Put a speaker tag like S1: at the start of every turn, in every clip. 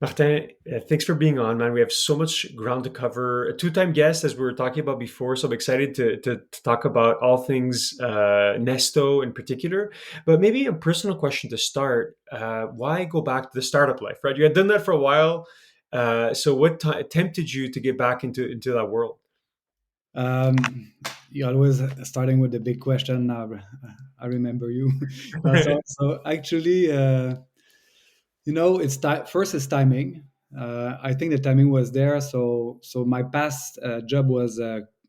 S1: Martin, thanks for being on, man. We have so much ground to cover. A two-time guest, as we were talking about before, so I'm excited to talk about all things Nesto in particular. But maybe a personal question to start. Why go back to the startup life, right? You had done that for a while. So what tempted you to get back into that world?
S2: Um, you always starting with the big question. Now, I remember you. So actually, first it's timing. I think the timing was there. So my past job was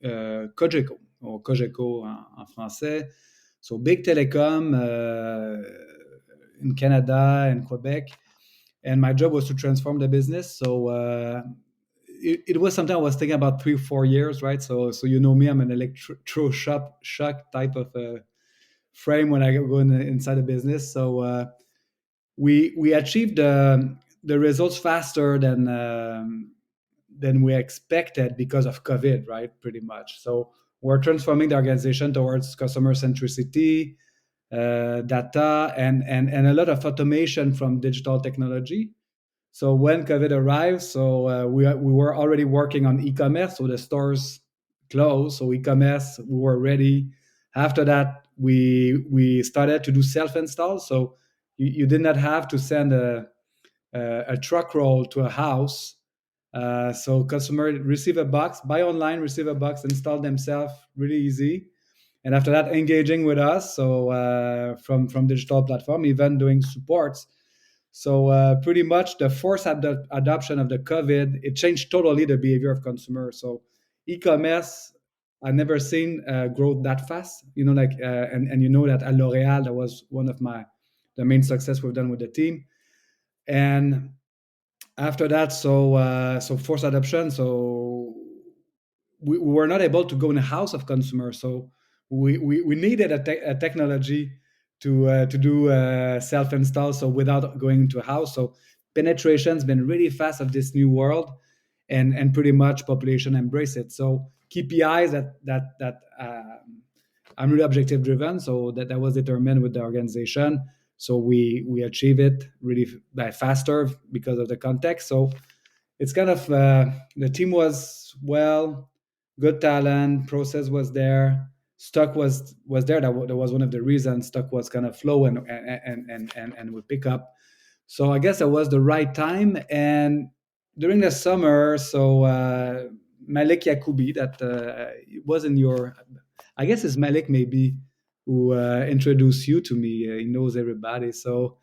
S2: COGECO or COGECO en français. So big telecom in Canada and Quebec, and my job was to transform the business. So it was something I was thinking about 3 4 years, right? So you know me, I'm an electroshock shock type of frame when I go inside the business. So we achieved the results faster than we expected because of COVID, right? Pretty much. So we're transforming the organization towards customer centricity, data, and a lot of automation from digital technology. So when COVID arrived, so we were already working on e-commerce. So the stores closed. So e-commerce, we were ready. After that, we started to do self-install. So you did not have to send a truck roll to a house. So customer receive a box, buy online, receive a box, install themselves, really easy. And after that, engaging with us. So from digital platform, even doing supports. So pretty much the forced adoption of the COVID, it changed totally the behavior of consumers. So e-commerce, I never seen growth that fast. And you know that at L'Oréal, that was one of the main success we've done with the team. And after that, so forced adoption. So we were not able to go in the house of consumers. So we needed a technology to do self install. So without going into a house. So penetration's been really fast of this new world, and pretty much population embrace it. So KPIs that I'm really objective driven. So that was determined with the organization. So we achieve it really faster because of the context. So it's kind of the team was well, good talent, process was there, stock was there. That was one of the reasons stock was kind of low and would pick up. So I guess it was the right time. And during the summer, so Malik Yakubi, that was in your, I guess it's Malik maybe who introduced you to me. He knows everybody. So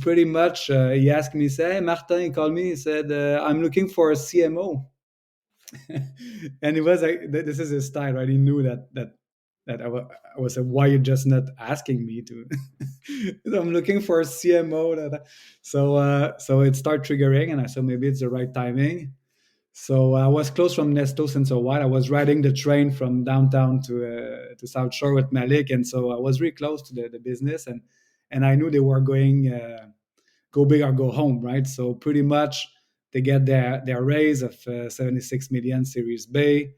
S2: pretty much, he asked me, say, hey, Martin, he called me, he said, I'm looking for a CMO. And he was like, this is his style, right? He knew that I was like, why you just not asking me to? So I'm looking for a CMO. So it started triggering, and I said maybe it's the right timing. So I was close from Nesto since a while. I was riding the train from downtown to South Shore with Malik, and so I was really close to the business, and I knew they were going go big or go home, right? So pretty much they get their raise of 76 million Series B.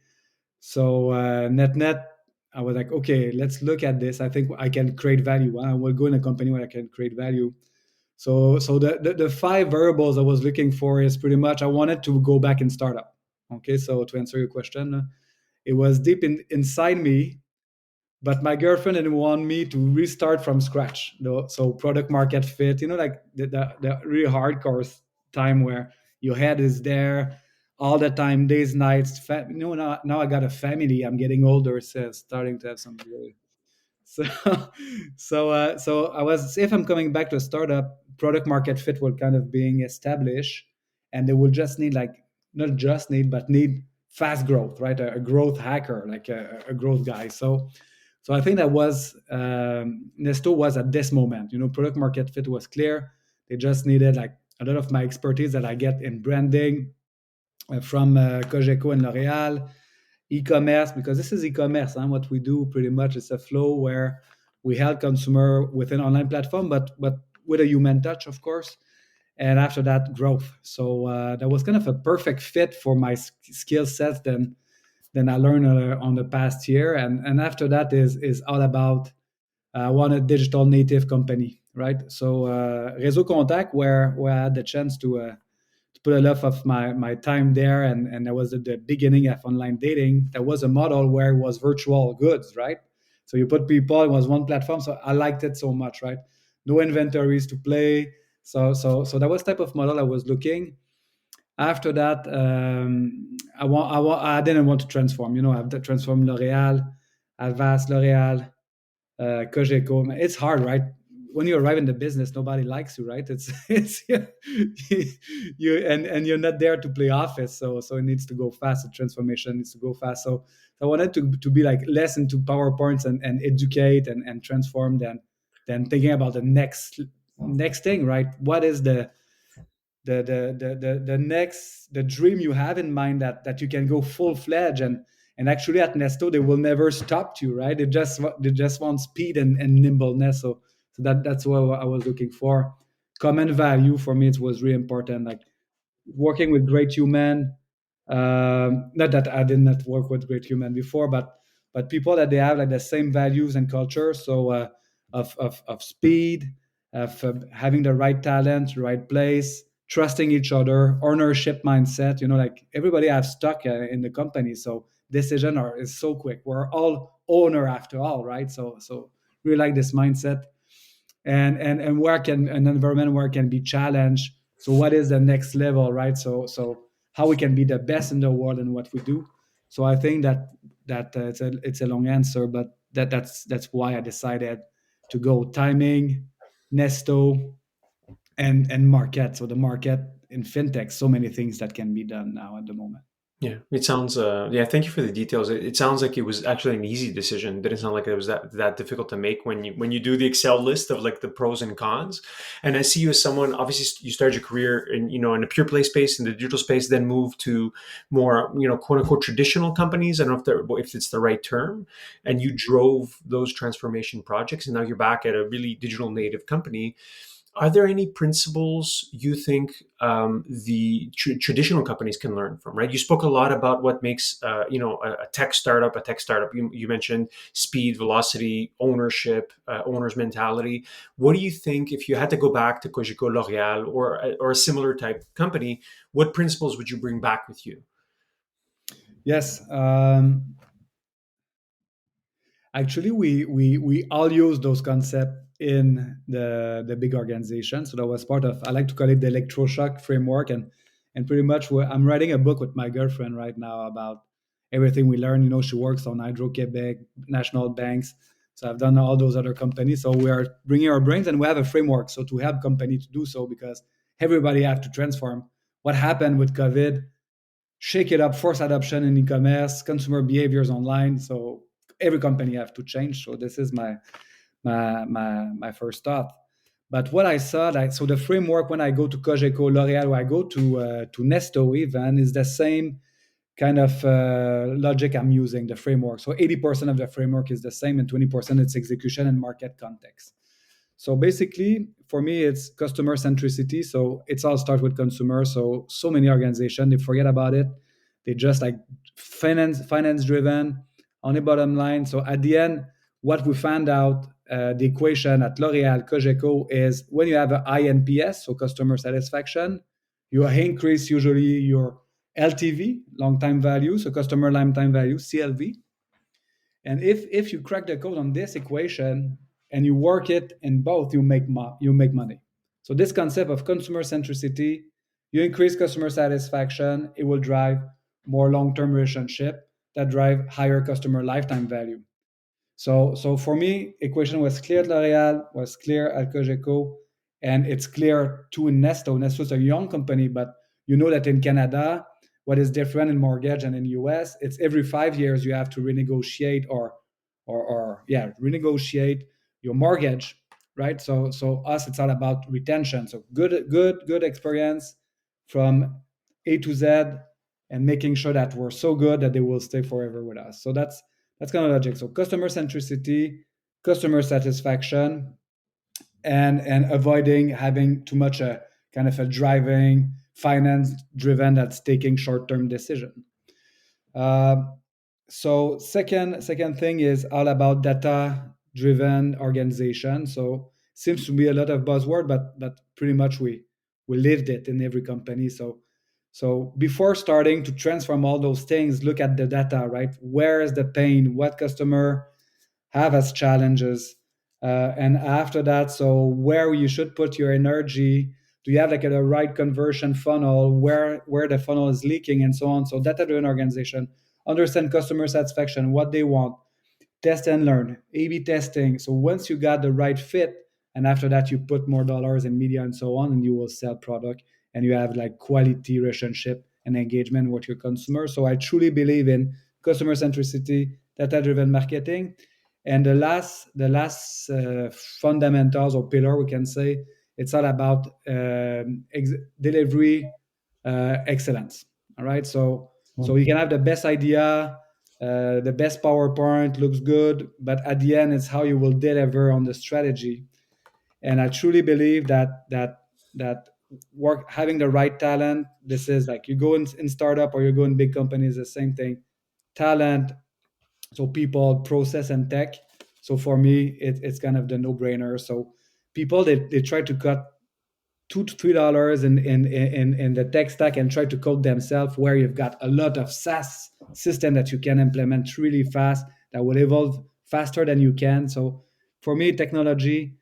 S2: So net, I was like, okay, let's look at this. I think I can create value. I will go in a company where I can create value. So the five variables I was looking for is pretty much I wanted to go back in startup. Okay, so to answer your question, it was deep inside me, but my girlfriend didn't want me to restart from scratch. So product market fit, like the really hardcore time where your head is there all the time, days, nights. Now I got a family. I'm getting older, so starting to have some really so so I was if I'm coming back to a startup, product market fit will kind of being established, and they will just need like not just need but need fast growth, right? A growth hacker, like a growth guy. So I think that was Nesto was at this moment. Product market fit was clear. They just needed like a lot of my expertise that I get in branding from COGECO and L'Oréal, e-commerce, because this is e-commerce. What we do pretty much is a flow where we help consumer with an online platform, but with a human touch, of course. And after that, growth. So that was kind of a perfect fit for my skill set. Then I learned on the past year, and after that is all about I want a digital native company, right? So Réseau Contact, where I had the chance put a lot of my time there, and that was at the beginning of online dating. That was a model where it was virtual goods, right? So you put people, it was one platform. So I liked it so much, right? No inventories to play. So that was type of model I was looking. After that, I didn't want to transform. I've transformed L'Oreal, Avast, L'Oreal, COGECO. It's hard, right? When you arrive in the business, nobody likes you, right? It's you and you're not there to play office, so it needs to go fast. The transformation needs to go fast. So I wanted to be like less into PowerPoints and educate and transform than thinking about the next thing, right? What is the next the dream you have in mind that you can go full fledged, and actually at Nesto they will never stop you, right? They just want speed and nimbleness. So that's what I was looking for. Common value for me, it was really important, like working with great human. Not that I did not work with great human before, but people that they have like the same values and culture. So of speed, of having the right talent, right place, trusting each other, ownership mindset. Like everybody has stuck in the company, so decision is so quick. We're all owner after all, right? So really like this mindset, and where can an environment where it can be challenged. So what is the next level, right? So how we can be the best in the world in what we do. So I think that it's a long answer, but that's why I decided to go timing, Nesto, and market. So the market in fintech, so many things that can be done now at the moment.
S1: Yeah, it sounds. Yeah, thank you for the details. It sounds like it was actually an easy decision. It didn't sound like it was that difficult to make when you do the Excel list of like the pros and cons. And I see you as someone. Obviously, you started your career in a pure play space, in the digital space, then moved to more quote unquote traditional companies. I don't know if it's the right term. And you drove those transformation projects, and now you're back at a really digital native company. Are there any principles you think the traditional companies can learn from? Right, you spoke a lot about what makes a tech startup a tech startup. You mentioned speed, velocity, ownership, owner's mentality. What do you think if you had to go back to Cogeco, L'Oreal, or a similar type company? What principles would you bring back with you?
S2: Yes. Actually, we all use those concepts in the big organization. So that was part of, I like to call it the Electroshock framework, and pretty much I'm writing a book with my girlfriend right now about everything we learn. She works on Hydro Quebec, national banks. So I've done all those other companies. So we are bringing our brains, and we have a framework so to help company to do so, because everybody have to transform. What happened with COVID? Shake it up, force adoption in e-commerce, consumer behaviors online. So every company have to change. So this is my first thought. But what I saw, like, so the framework when I go to Cogeco, L'Oreal, or I go to Nesto even, is the same kind of logic I'm using, the framework. So 80% of the framework is the same, and 20% it's execution and market context. So basically, for me, it's customer centricity. So it's all start with consumer. So many organizations, they forget about it. They just like finance driven, only bottom line. So at the end, what we found out, the equation at L'Oreal, Cogeco, is when you have a high NPS, so customer satisfaction, you increase usually your LTV, long time value, so customer lifetime value, CLV. And if you crack the code on this equation and you work it in both, you make money. So this concept of consumer centricity, you increase customer satisfaction, it will drive more long-term relationship that drive higher customer lifetime value. So for me, equation was clear at L'Oreal, was clear at Cogeco, and it's clear too in Nesto. Nesto is a young company, but you know that in Canada, what is different in mortgage and in US, it's every 5 years you have to renegotiate or yeah, renegotiate your mortgage, right? So us, it's all about retention. So good experience from A to Z, and making sure that we're so good that they will stay forever with us. So that's kind of logic. So customer centricity, customer satisfaction, and avoiding having too much a kind of a driving finance driven that's taking short term decision. Uh, so second thing is all about data driven organization. So seems to be a lot of buzzword, but pretty much we lived it in every company. So So before starting to transform all those things, look at the data, right? Where is the pain? What customer have as challenges? And after that, so where you should put your energy? Do you have like a right conversion funnel? Where the funnel is leaking and so on? So data-driven organization, understand customer satisfaction, what they want, test and learn, A/B testing. So once you got the right fit, and after that you put more dollars in media and so on, and you will sell product, and you have like quality relationship and engagement with your consumer. So I truly believe in customer centricity, data-driven marketing, and the last fundamentals or pillar we can say it's all about delivery excellence. All right, so you can have the best idea, the best PowerPoint looks good, but at the end, it's how you will deliver on the strategy. And I truly believe that work having the right talent. This is like you go in startup or you go in big companies, the same thing. Talent, so people, process, and tech. So for me, it's kind of the no-brainer. So people they try to cut $2 to $3 in the tech stack and try to code themselves, where you've got a lot of SaaS system that you can implement really fast that will evolve faster than you can. So for me, technology,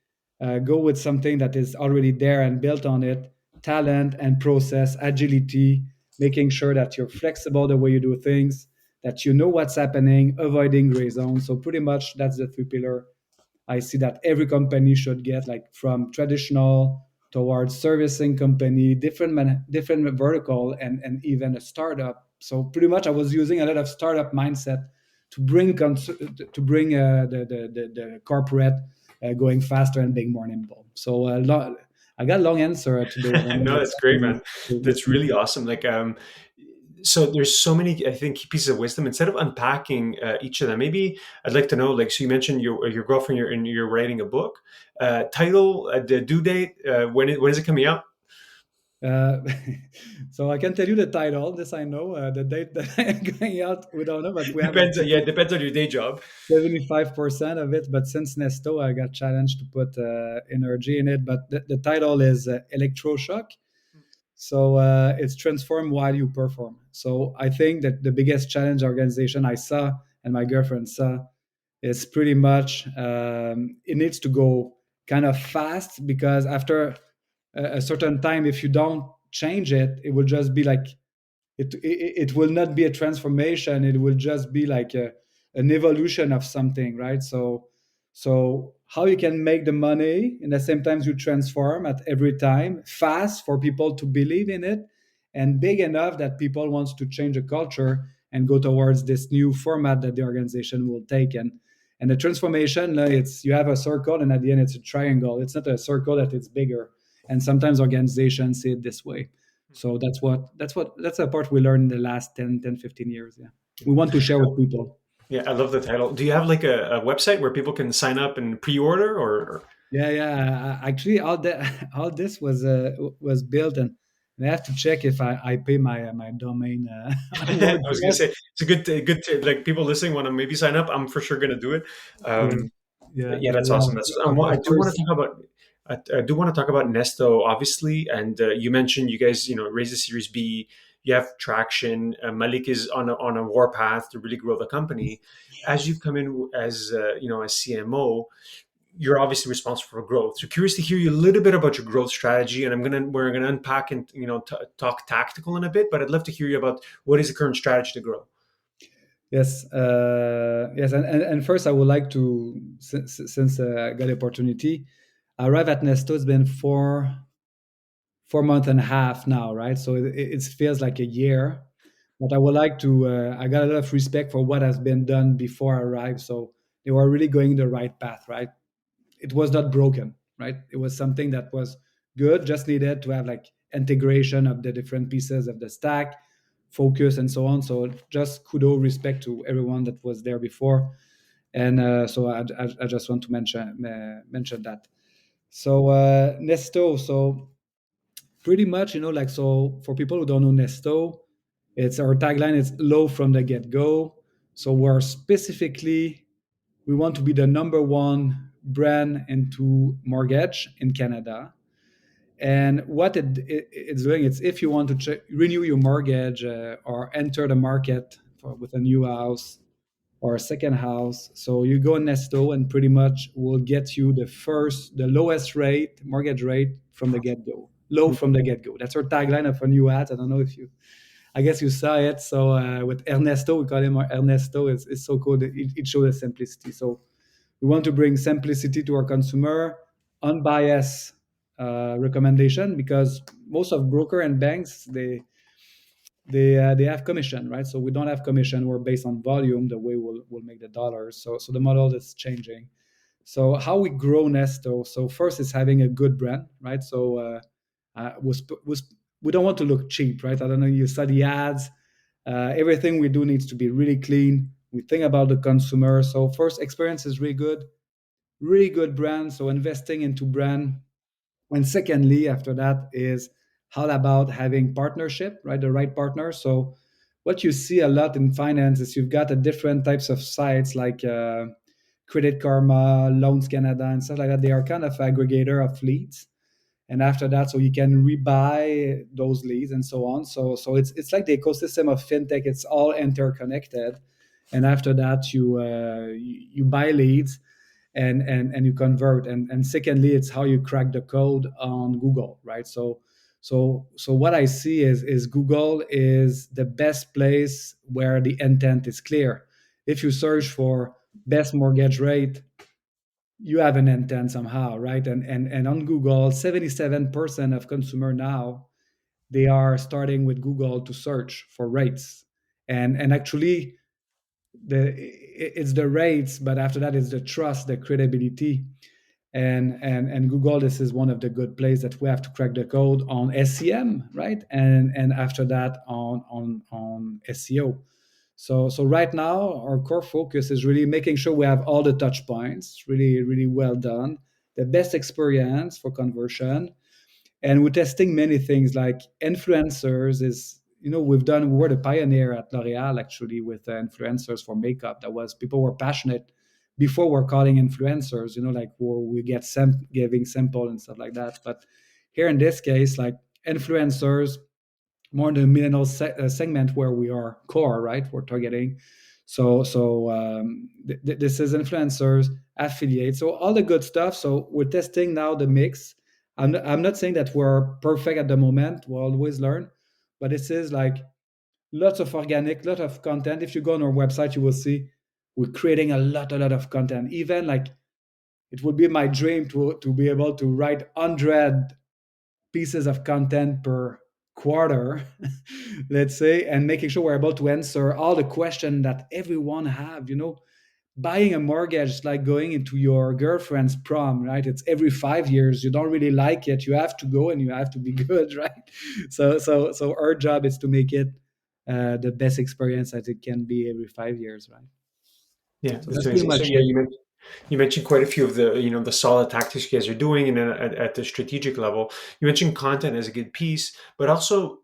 S2: go with something that is already there and built on it. Talent and process, agility, making sure that you're flexible the way you do things, that you know what's happening, avoiding gray zones. So pretty much that's the three pillar I see that every company should get, like from traditional towards servicing company, different vertical, and even a startup. So pretty much, I was using a lot of startup mindset to bring the corporate going faster and being more nimble. So I got a long answer today. I don't know
S1: No,
S2: if
S1: that's great, man.
S2: that
S1: That's really awesome. So there's so many, I think, pieces of wisdom. Instead of unpacking each of them, maybe I'd like to know, like, so you mentioned your girlfriend, and you're writing a book. Title, the due date, when is it coming out?
S2: Uh, so I can tell you the title. This I know. The date that I'm going out, we don't know, but we have like
S1: Depends. Yeah, it depends on your day job.
S2: 75% of it. But since Nesto, I got challenged to put energy in it. But the title is Electroshock. So it's transform while you perform. So I think that the biggest challenge organization I saw and my girlfriend saw is pretty much it needs to go kind of fast, because after a certain time, if you don't change it, it will just be like it will not be a transformation. It will just be like an evolution of something, right? So how you can make the money and at the same time you transform at every time fast for people to believe in it, and big enough that people wants to change the culture and go towards this new format that the organization will take. And the transformation, it's you have a circle and at the end it's a triangle. It's not a circle that it's bigger, and sometimes organizations see it this way. So that's a part we learned in the last 10, 10, 15 years. Yeah, we want to share with people.
S1: Yeah, I love the title. Do you have like a website where people can sign up and pre-order, or
S2: Yeah, yeah. Actually, all that all this was built, and I have to check if I pay my domain on
S1: I was gonna
S2: WordPress.
S1: say it's a like people listening want to maybe sign up. I'm for sure gonna do it.
S2: Yeah,
S1: Um,
S2: yeah,
S1: yeah,
S2: yeah.
S1: that's awesome. That's I
S2: Of
S1: do want
S2: course.
S1: to talk about. I do want to talk about Nesto, obviously, and you mentioned you guys, raised a Series B. You have traction. Malik is on a warpath to really grow the company. As you've come in as as CMO, you're obviously responsible for growth. So curious to hear you a little bit about your growth strategy, and we're gonna unpack and talk tactical in a bit. But I'd love to hear you about what is the current strategy to grow.
S2: Yes, yes, and first I would like to, since I got the opportunity, I arrived at Nesto. It's been 4 months and a half now, right? So it feels like a year. But I would like to. I got a lot of respect for what has been done before I arrived. So they were really going the right path, right? It was not broken, right? It was something that was good, just needed to have like integration of the different pieces of the stack, focus, and so on. So just kudo, respect to everyone that was there before. And so I just want to mention that. So Nesto, so pretty much, like, so for people who don't know Nesto, it's our tagline is low from the get-go. So we're specifically, we want to be the number one brand into mortgage in Canada. And what it's doing, it's if you want to renew your mortgage or enter the market with a new house or a second house, so you go Nesto and pretty much will get you the lowest rate, mortgage rate from the get go, low from the get go. That's our tagline of a new ad. I don't know if you, I guess you saw it. So with Ernesto, we call him Ernesto. It's so cool. It shows the simplicity. So we want to bring simplicity to our consumer, unbiased recommendation, because most of broker and banks they have commission, right? So we don't have commission. We're based on volume, the way we'll make the dollars. So the model is changing. So how we grow Nesto? So first is having a good brand, right? So we don't want to look cheap, right? I don't know. You saw the ads. Everything we do needs to be really clean. We think about the consumer. So first, experience is really good brand. So investing into brand. And secondly, after that is how about having partnership, right? The right partner. So what you see a lot in finance is you've got a different types of sites like Credit Karma, Loans Canada, and stuff like that. They are kind of aggregator of leads. And after that, so you can rebuy those leads and so on. So it's like the ecosystem of fintech. It's all interconnected. And after that, you buy leads and you convert. And secondly, it's how you crack the code on Google, right? So what I see is Google is the best place where the intent is clear. If you search for best mortgage rate, you have an intent somehow, right? And on Google, 77% of consumer now, they are starting with Google to search for rates. And actually it's the rates, but after that it's the trust, the credibility. And Google, this is one of the good plays that we have to crack the code on SEM, right? And after that on SEO. So right now our core focus is really making sure we have all the touch points really well done, the best experience for conversion. And we're testing many things like influencers is, we were the pioneer at L'Oreal actually with influencers for makeup. That was, people were passionate before we're calling influencers, like where we get giving sample and stuff like that. But here in this case, like influencers, more in the millennial segment where we are core, right? We're targeting. So this is influencers, affiliates, so all the good stuff. So we're testing now the mix. I'm not saying that we're perfect at the moment. We'll always learn, but this is like lots of organic, lot of content. If you go on our website, you will see we're creating a lot of content. Even like it would be my dream to be able to write 100 pieces of content per quarter, let's say, and making sure we're able to answer all the questions that everyone have. Buying a mortgage is like going into your girlfriend's prom, right? It's every 5 years. You don't really like it. You have to go and you have to be good, right? So our job is to make it the best experience that it can be every 5 years, right?
S1: Yeah,
S2: So
S1: that's
S2: that's pretty
S1: amazing. So
S2: much
S1: yeah,
S2: it.
S1: you mentioned quite a few of the solid tactics you guys are doing, and then at the strategic level, you mentioned content as a good piece, but also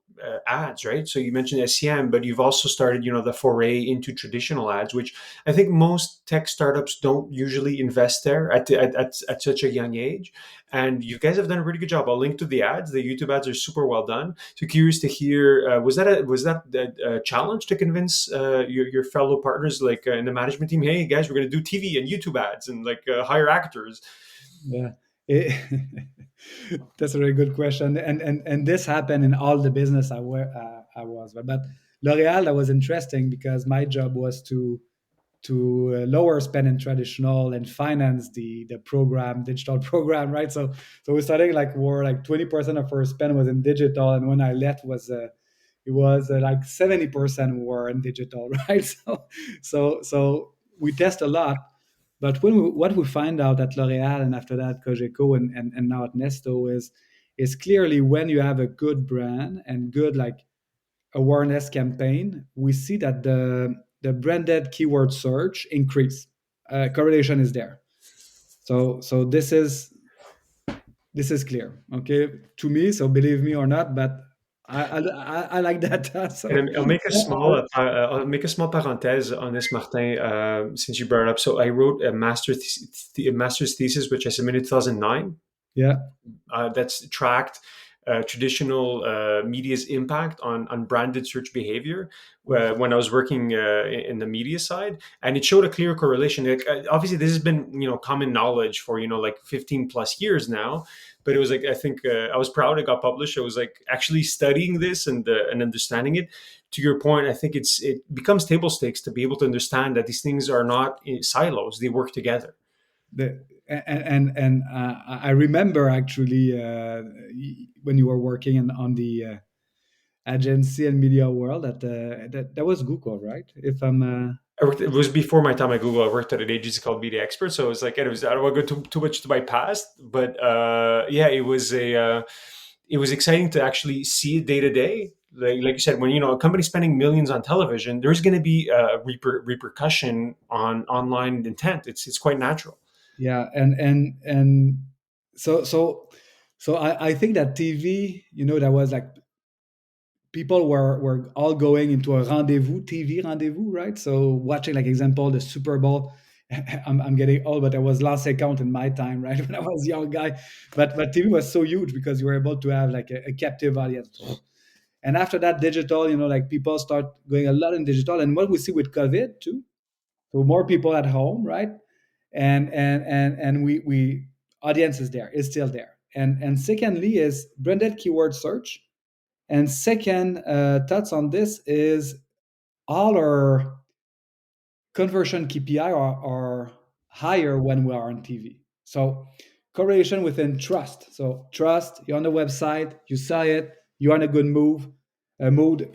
S1: ads, right? So you mentioned SEM, but you've also started the foray into traditional ads, which I think most tech startups don't usually invest there at such a young age. And you guys have done a pretty good job. I'll link to the ads. The YouTube ads are super well done. So curious to hear, was that a challenge to convince your fellow partners like in the management team? Hey guys, we're going to do TV and YouTube ads and like hire actors.
S2: Yeah. It- that's a very good question, and this happened in all the business I was. But L'Oreal, that was interesting because my job was to lower spend in traditional and finance the program, digital program, right? So we're starting like we're like 20% of our spend was in digital, and when I left was it was like 70% were in digital, right? So we test a lot. But what we find out at L'Oréal and after that COGECO and now at Nesto is clearly when you have a good brand and good like awareness campaign, we see that the branded keyword search increase. Correlation is there. So this is clear, okay, to me. So believe me or not, but I like that.
S1: And
S2: So
S1: I'll make a small parenthèse on this, Martin, since you brought it up. So I wrote a master's thesis, which I submitted in 2009.
S2: Yeah.
S1: that's tracked traditional media's impact on branded search behavior when I was working in the media side, and it showed a clear correlation. Like, obviously, this has been common knowledge for like 15 plus years now, but it was like I think I was proud it got published. I was like actually studying this and understanding it. To your point, I think it becomes table stakes to be able to understand that these things are not in silos; they work together.
S2: I remember actually when you were working on the agency and media world that was Google, right? If I'm
S1: It was before my time at Google. I worked at an agency called Media Expert, so it was like, and it was, I don't want to go too much to my past, but yeah, it was exciting to actually see it day to day. Like you said, when a company's spending millions on television, there's going to be a repercussion on online intent. It's quite natural.
S2: yeah, and so so so I think that TV, that was like people were all going into a rendezvous, TV rendezvous, right? So watching, like, example, the Super Bowl. I'm getting old, but there was last account in my time, right? When I was a young guy, but TV was so huge because you were able to have like a captive audience. And after that, digital, like people start going a lot in digital, and what we see with COVID too. So more people at home, right? And we audience is there, is still there. And secondly is branded keyword search. And second, thoughts on this is all our conversion KPI are higher when we are on TV. So correlation within trust. So trust, you're on the website, you saw it, you're on a good mood,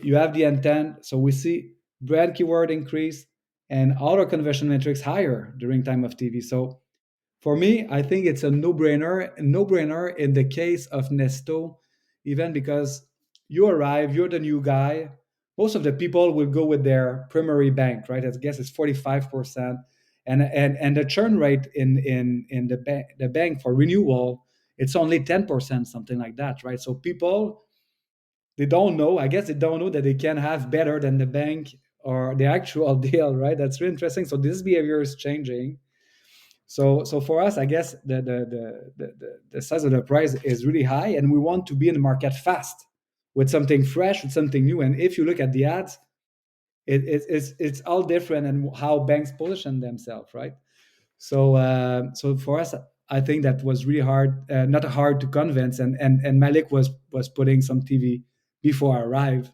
S2: you have the intent. So we see brand keyword increase and all our conversion metrics higher during time of TV. So for me, I think it's a no-brainer in the case of Nesto, even because you arrive, you're the new guy. Most of the people will go with their primary bank, right? I guess it's 45%. And the churn rate in the bank for renewal, it's only 10%, something like that, right? So people, they don't know, I guess they don't know that they can have better than the bank or the actual deal, right? That's really interesting. So this behavior is changing. So for us, I guess the size of the prize is really high, and we want to be in the market fast with something fresh, with something new. And if you look at the ads, it's all different and how banks position themselves, right? So for us, I think that was really hard, not hard to convince. And Malik was putting some TV before I arrived,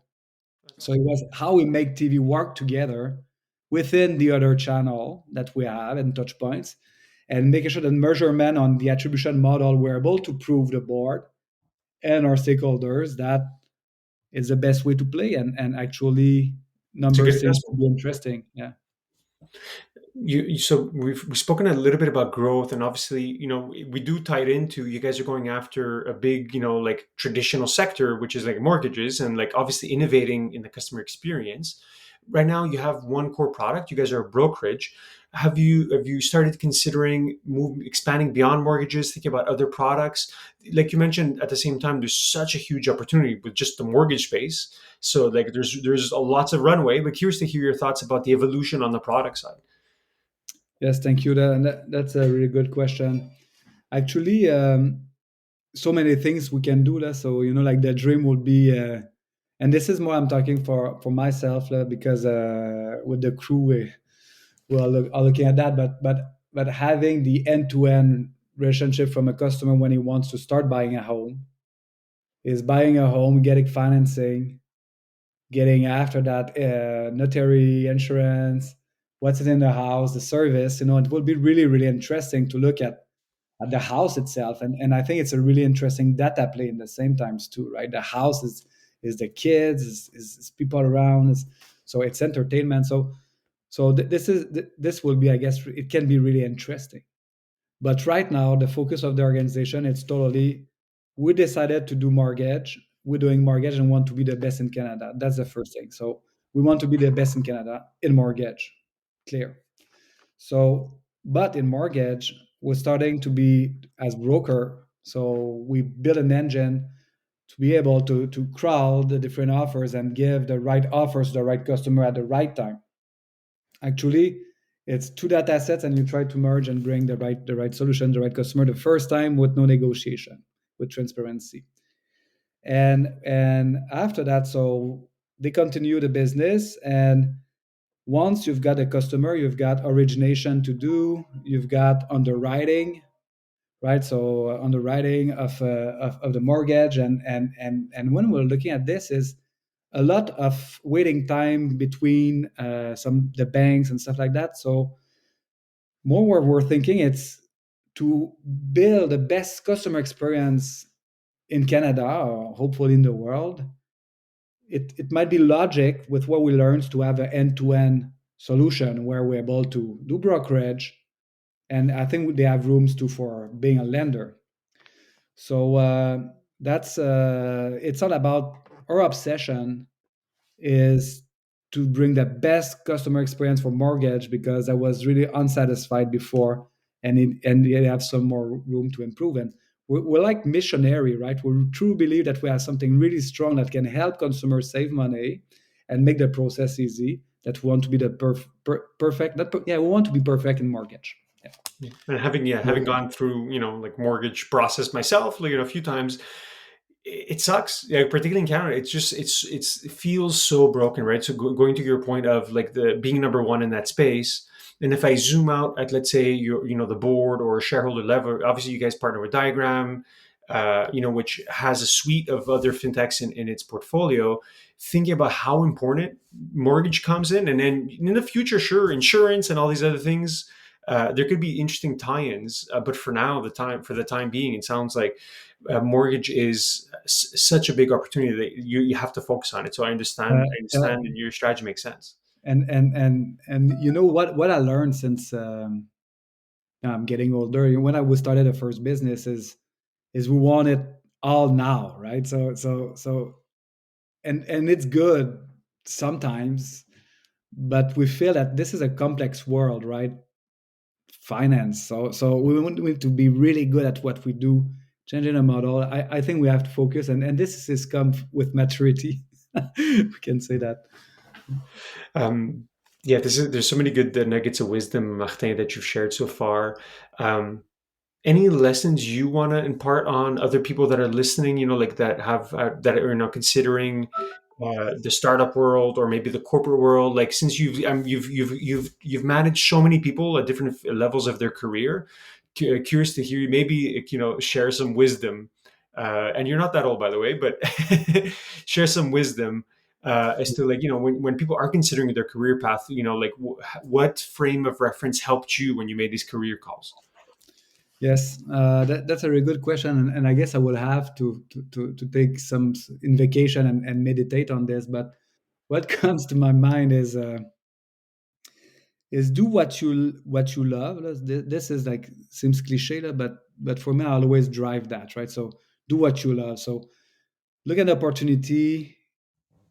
S1: That's
S2: so it
S1: awesome.
S2: was how we make TV work together within the other channel that we have and touch points, and making sure that measurement on the attribution model we're able to prove the board and our stakeholders that is the best way to play, and actually
S1: It's a good
S2: numbers seems to
S1: investment.
S2: be interesting. Yeah.
S1: So we've spoken a little bit about growth, and obviously, we do tie it into you guys are going after a big, like traditional sector, which is like mortgages, and like obviously innovating in the customer experience. Right now, you have one core product. You guys are a brokerage. Have you started considering expanding beyond mortgages, thinking about other products? Like you mentioned, at the same time, there's such a huge opportunity with just the mortgage space. So like there's a lots of runway. But curious to hear your thoughts about the evolution on the product side.
S2: Yes, thank you. That's a really good question. Actually, so many things we can do. So like the dream would be, and this is more I'm talking for myself, because with the crew are looking at that. But having the end-to-end relationship from a customer when he wants to start buying a home, is buying a home, getting financing, getting after that notary, insurance, what's in the house, the service. It will be really really interesting to look at the house itself, and I think it's a really interesting data play in the same times too, right? The house is the kids, is people around, so it's entertainment. This will be, I guess, it can be really interesting. But right now, the focus of the organization, it's totally, we decided to do mortgage. We're doing mortgage and want to be the best in Canada. That's the first thing. So we want to be the best in Canada in mortgage. Clear. So, but in mortgage, we're starting to be as broker. So we build an engine to be able to crawl the different offers and give the right offers to the right customer at the right time. Actually, It's two data sets, and you try to merge and bring the right solution, the right customer the first time with no negotiation, with transparency. And after that, so they continue the business, and once you've got a customer, you've got origination to do, you've got underwriting, right? So underwriting of the mortgage, and when we're looking at this, is a lot of waiting time between some the banks and stuff like that. So more what we're thinking, it's to build the best customer experience in Canada, or hopefully in the world. It might be logic with what we learned to have an end-to-end solution where we're able to do brokerage, and I think they have rooms too for being a lender. So that's it's all about our obsession is to bring the best customer experience for mortgage, because I was really unsatisfied before, and they have some more room to improve. And we're like missionary, right? We truly believe that we have something really strong that can help consumers save money and make the process easy. That we want to be the perfect, not yeah, we want to be perfect in mortgage. Yeah.
S1: Yeah. And having gone through, like mortgage process myself, like, a few times, it sucks. Yeah, particularly in Canada, it's just it feels so broken, right? So going to your point of like the being number one in that space, and if I zoom out at, let's say, the board or shareholder level, obviously you guys partner with Diagram, which has a suite of other fintechs in its portfolio. Thinking about how important mortgage comes in, and then in the future, sure, insurance and all these other things. There could be interesting tie-ins, but for the time being, it sounds like mortgage is such a big opportunity that you have to focus on it. So I
S2: Uh,
S1: understand. I
S2: uh,
S1: understand, and your strategy makes sense.
S2: and you know what I learned since I'm getting older. When I was started the first business is we want it all now, right? So and it's good sometimes, but we feel that this is a complex world, right? Finance. So we want to be really good at what we do, changing a model. I think we have to focus, and this is come with maturity. We can say that.
S1: Um, yeah, there's so many good nuggets of wisdom, Martin, that you've shared so far. Um, any lessons you want to impart on other people that are listening, like that are now considering the startup world or maybe the corporate world? Like, since you've managed so many people at different levels of their career, curious to hear you maybe share some wisdom. And you're not that old, by the way, but share some wisdom as to, like, when people are considering their career path, like what frame of reference helped you when you made these career calls?
S2: Yes, that's a very good question, and I guess I will have to take some in vacation and meditate on this. But what comes to my mind is do what you love. This is like seems cliche, but for me, I always drive that, right. So do what you love. So look at the opportunity.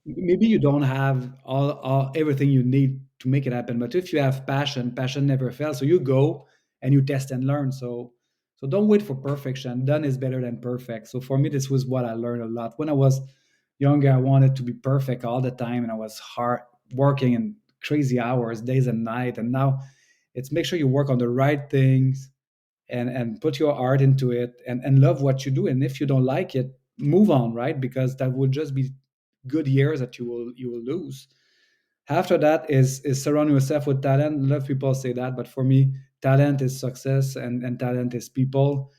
S2: Maybe you don't have all everything you need to make it happen, but if you have passion never fails. So you go and you test and learn. So don't wait for perfection. Done is better than perfect. So for me, this was what I learned a lot. When I was younger, I wanted to be perfect all the time, and I was hard working in crazy hours, days and night. And now it's make sure you work on the right things, and put your heart into it, and love what you do. And if you don't like it, move on, right? Because that would just be good years that you will lose. After that is surround yourself with talent. A lot of people say that, but for me, talent is success, and talent is people.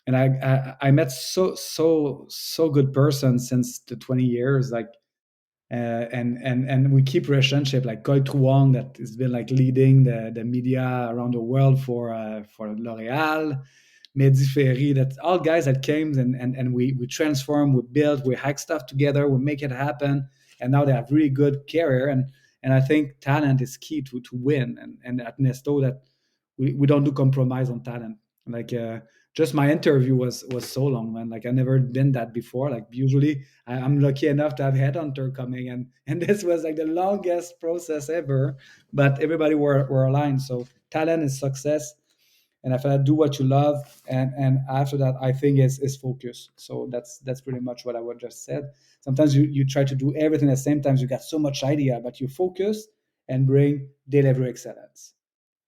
S2: And I met so good person since the 20 years, like and we keep relationship, like Koi Truong, that has been like leading the media around the world for L'Oreal, Mehdi Ferry, that all guys that came, and we transform, we build, we hack stuff together, we make it happen, and now they have really good career. And I think talent is key to win. And at Nesto, that we don't do compromise on talent. Like just my interview was so long, man. Like I never done that before. Like usually I'm lucky enough to have headhunter coming, and this was like the longest process ever. But everybody were aligned. So talent is success, and if I do what you love, and after that, I think is focus. So that's pretty much what I would just said. Sometimes you try to do everything at the same time. You got so much idea, but you focus and bring delivery excellence.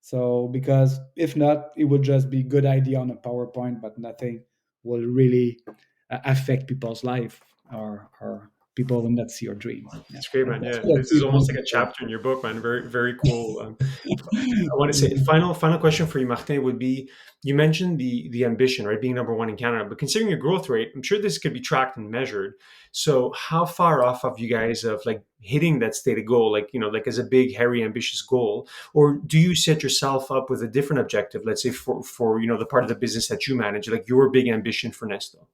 S2: So because if not, it would just be good idea on a PowerPoint, but nothing will really affect people's life, or people will not see your dream. Yeah,
S1: It's great, man.
S2: that's
S1: Yeah,
S2: what I
S1: this
S2: see
S1: is almost
S2: most
S1: like a
S2: people.
S1: chapter in your book, man. Very, very cool. I want to say final question for you, Martin, would be you mentioned the ambition, right, being number one in Canada, but considering your growth rate, I'm sure this could be tracked and measured. So, how far off of you guys of like hitting that stated goal, like like as a big, hairy, ambitious goal, or do you set yourself up with a different objective? Let's say for the part of the business that you manage, like your big ambition for Nesto.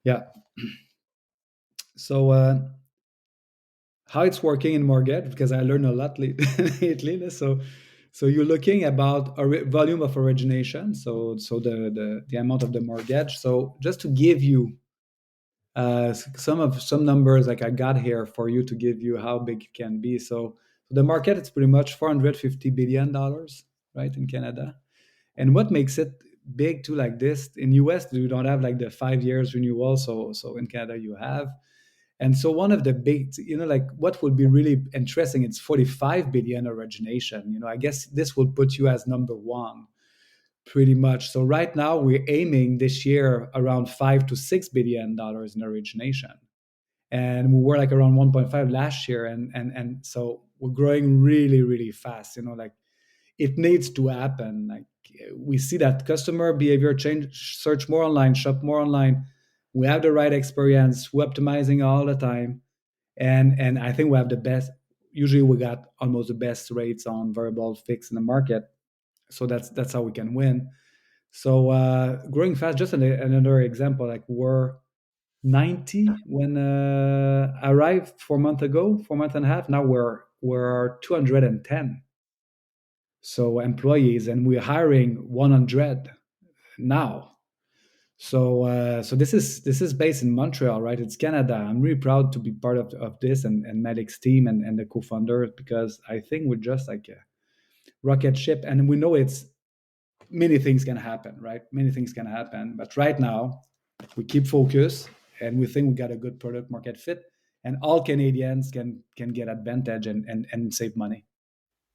S2: Yeah. So how it's working in mortgage, because I learned a lot lately. So you're looking about volume of origination. So the amount of the mortgage. So just to give you some numbers like I got here for you to give you how big it can be. So the market is pretty much $450 billion, right, in Canada. And what makes it big too, like this in US, you don't have like the 5 years renewal. So in Canada you have. And so one of the big, like what would be really interesting, it's 45 billion origination. I guess this will put you as number one pretty much. So right now we're aiming this year around $5 to $6 billion in origination. And we were like around 1.5 last year. And so we're growing really, really fast. Like it needs to happen. Like we see that customer behavior change, search more online, shop more online. We have the right experience, we're optimizing all the time. And I think we have the best. Usually, we got almost the best rates on variable fixed in the market. So that's how we can win. So growing fast. Just another example. Like we're 90 when I arrived 4 months ago, 4 months and a half. Now we're 210. So employees, and we're hiring 100 now. So this is based in Montreal, right? It's Canada. I'm really proud to be part of this, and Malik's team, and the co-founder, because I think we're just like a rocket ship, and we know it's many things can happen, right? Many things can happen, but right now we keep focus, and we think we got a good product market fit, and all Canadians can get advantage and save money.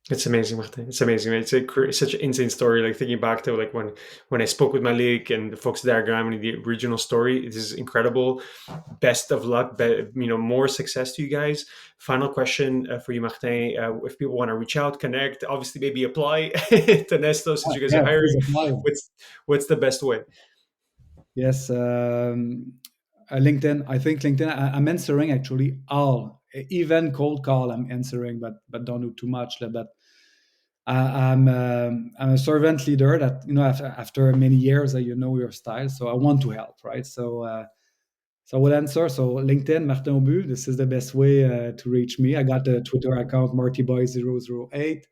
S1: It's amazing, Martin. It's amazing. It's such an insane story. Like thinking back to like when I spoke with Malik and the folks diagram and the original story, it is incredible. Best of luck. More success to you guys. Final question for you, Martin. If people want to reach out, connect, obviously maybe apply to Nesto since you guys
S2: Yeah,
S1: are
S2: please
S1: hiring.
S2: apply.
S1: What's the best way?
S2: Yes, LinkedIn. I think LinkedIn. I'm answering actually all, even cold call. I'm answering, but don't do too much. But I'm a servant leader that after many years, you know your style. So I want to help, right? So I will answer. So LinkedIn, Martin Aubut. This is the best way to reach me. I got the Twitter account MartyBoy008,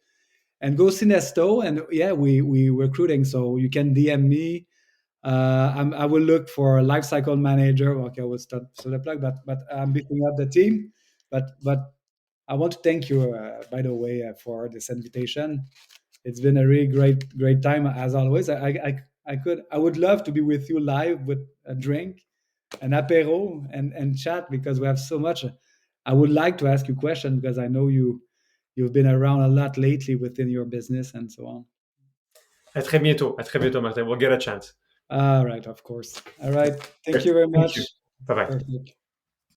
S2: and go see Nesto. And yeah, we recruiting. So you can DM me. I will look for a life cycle manager. Okay, I will start the plug, but I'm beefing up the team. But I want to thank you, by the way, for this invitation. It's been a really great time as always. I would love to be with you live with a drink, an apéro, and chat, because we have so much. I would like to ask you questions because I know you've been around a lot lately within your business and so on.
S1: À très bientôt. À très bientôt, Martin. We'll get a chance.
S2: All right, of course. All right. Thank
S1: Great.
S2: you very
S1: Thank you.
S2: much.
S1: Bye bye.
S2: Perfect.